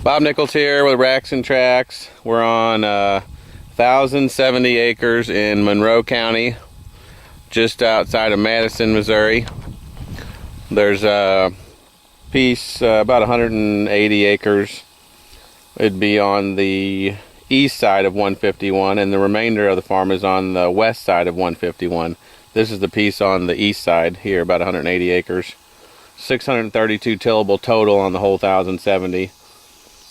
Bob Nichols here with Racks and Tracks. We're on 1,070 acres in Monroe County, just outside of Madison, Missouri. There's a piece about 180 acres. It'd be on the east side of 151, and the remainder of the farm is on the west side of 151. This is the piece on the east side here, about 180 acres. 632 tillable total on the whole 1,070.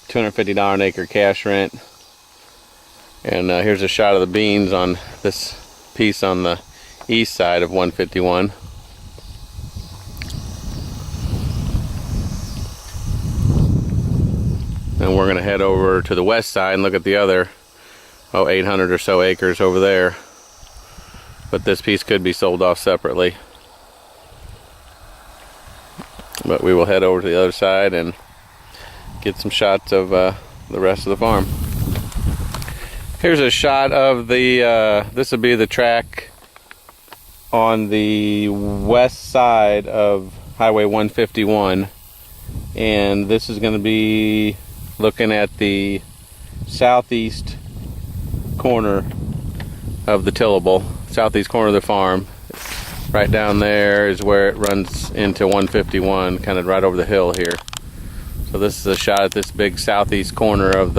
$250 an acre cash rent. And here's a shot of the beans on this piece on the east side of 151. And we're going to head over to the west side and look at the other 800 or so acres over there. But this piece could be sold off separately. But we will head over to the other side and get some shots of the rest of the farm. Here's a shot of the this would be the track on the west side of Highway 151, and this is going to be looking at the southeast corner of the tillable, southeast corner of the farm. Right down there is where it runs into 151, kind of right over the hill here. So this is a shot at this big southeast corner of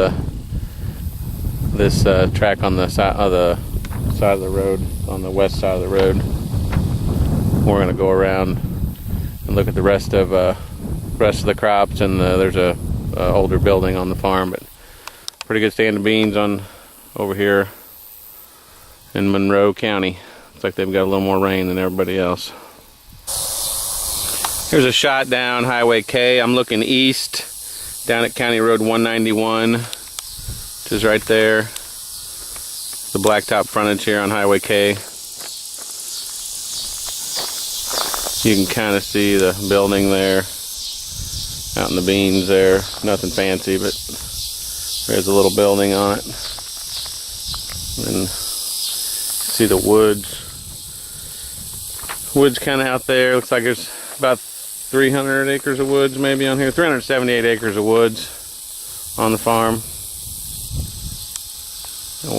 this track on the side of the road, on the west side of the road. We're going to go around and look at the rest of the crops, and there's a older building on the farm, but pretty good stand of beans on over here in Monroe County. Looks like they've got a little more rain than everybody else. Here's a shot down Highway K. I'm looking east down at County Road 191, which is right there. The blacktop frontage here on Highway K. You can kind of see the building there out in the beans there. Nothing fancy, but there's a little building on it. And see the woods. Woods kind of out there. Looks like there's about 300 acres of woods maybe on here. 378 acres of woods on the farm. And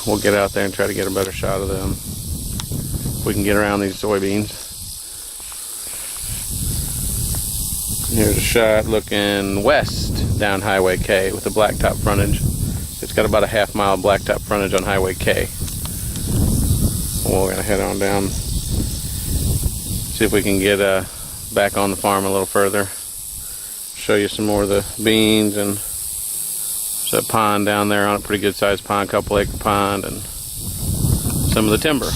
we'll get out there and try to get a better shot of them. If we can get around these soybeans. Here's a shot looking west down Highway K with the blacktop frontage. It's got about a half-mile blacktop frontage on Highway K. We're gonna head on down, see if we can get back on the farm a little further. Show you some more of the beans, and there's a pond down there on a pretty good sized pond, couple acre pond, and some of the timber.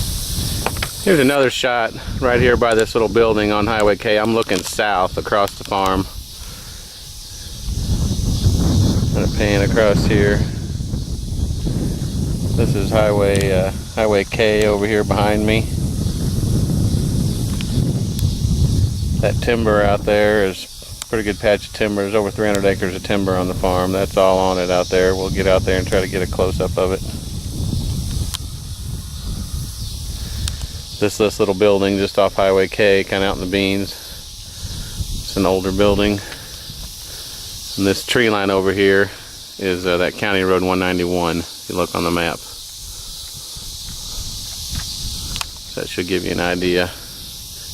Here's another shot right here by this little building on Highway K. I'm looking south across the farm. Kind of pan across here. This is Highway K over here behind me. That timber out there is a pretty good patch of timber. There's over 300 acres of timber on the farm. That's all on it out there. We'll get out there and try to get a close-up of it. This little building just off Highway K, kind of out in the beans. It's an older building. And this tree line over here is that County Road 191, if you look on the map. So that should give you an idea.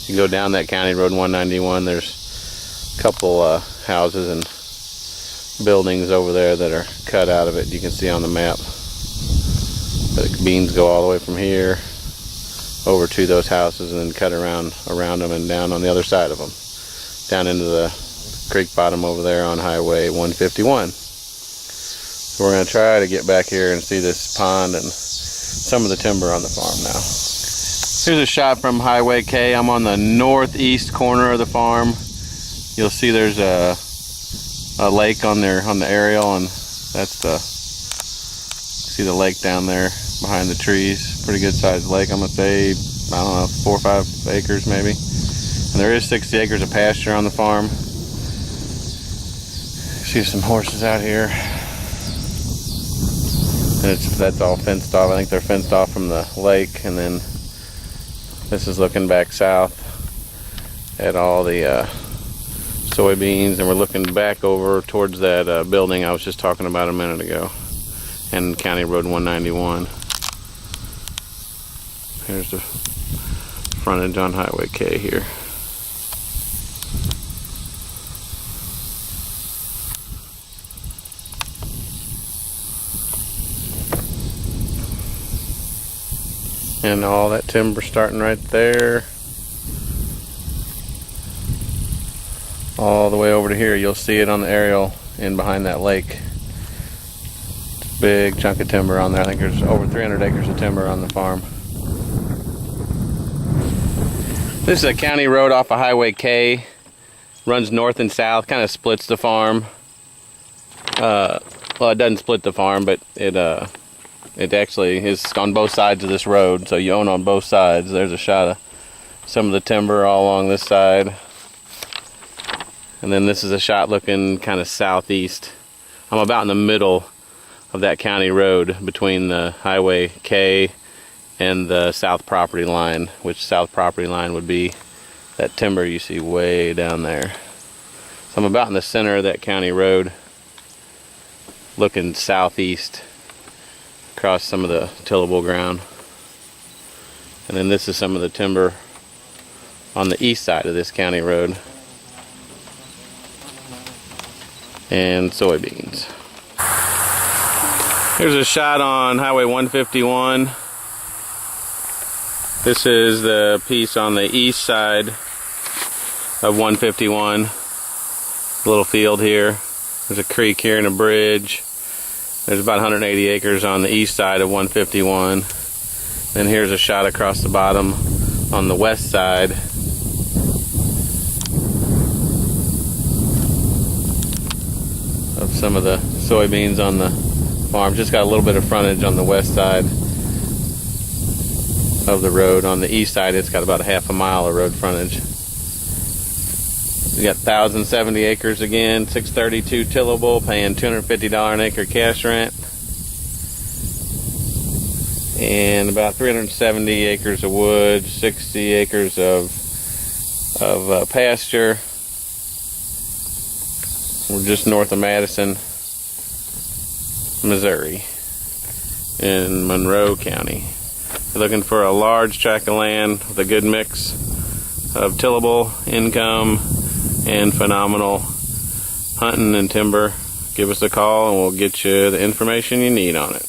You go down that County Road 191, there's a couple houses and buildings over there that are cut out of it. You can see on the map. The beans go all the way from here over to those houses and then cut around them and down on the other side of them, down into the creek bottom over there on Highway 151. So we're going to try to get back here and see this pond and some of the timber on the farm now. Here's a shot from Highway K. I'm on the northeast corner of the farm. You'll see there's a lake on the aerial, and that's see the lake down there behind the trees. Pretty good sized lake. I'm gonna say, I don't know, 4 or 5 acres maybe. And there is 60 acres of pasture on the farm. See some horses out here. And that's all fenced off. I think they're fenced off from the lake, and then this is looking back south at all the soybeans, and we're looking back over towards that building I was just talking about a minute ago, and County Road 191. Here's the frontage on Highway K here. And all that timber starting right there, all the way over to here. You'll see it on the aerial in behind that lake. Big chunk of timber on there. I think there's over 300 acres of timber on the farm. This is a county road off of Highway K. Runs north and south, kind of splits the farm. Well, it doesn't split the farm, but it actually is on both sides of this road, so you own on both sides. There's a shot of some of the timber all along this side. And then this is a shot looking kind of southeast. I'm about in the middle of that county road between the Highway K and the south property line, which south property line would be that timber you see way down there. So I'm about in the center of that county road, looking southeast across some of the tillable ground. And then this is some of the timber on the east side of this county road. And soybeans. Here's a shot on Highway 151. This is the piece on the east side of 151. A little field here. There's a creek here and a bridge. There's about 180 acres on the east side of 151. Then here's a shot across the bottom on the west side. Of some of the soybeans on the farm. Just got a little bit of frontage on the west side of the road. On the east side, it's got about a half a mile of road frontage. We got 1,070 acres again, 632 tillable, paying $250 an acre cash rent, and about 370 acres of wood, 60 acres of pasture. We're just north of Madison, Missouri, in Monroe County. You're looking for a large tract of land with a good mix of tillable income and phenomenal hunting and timber. Give us a call and we'll get you the information you need on it.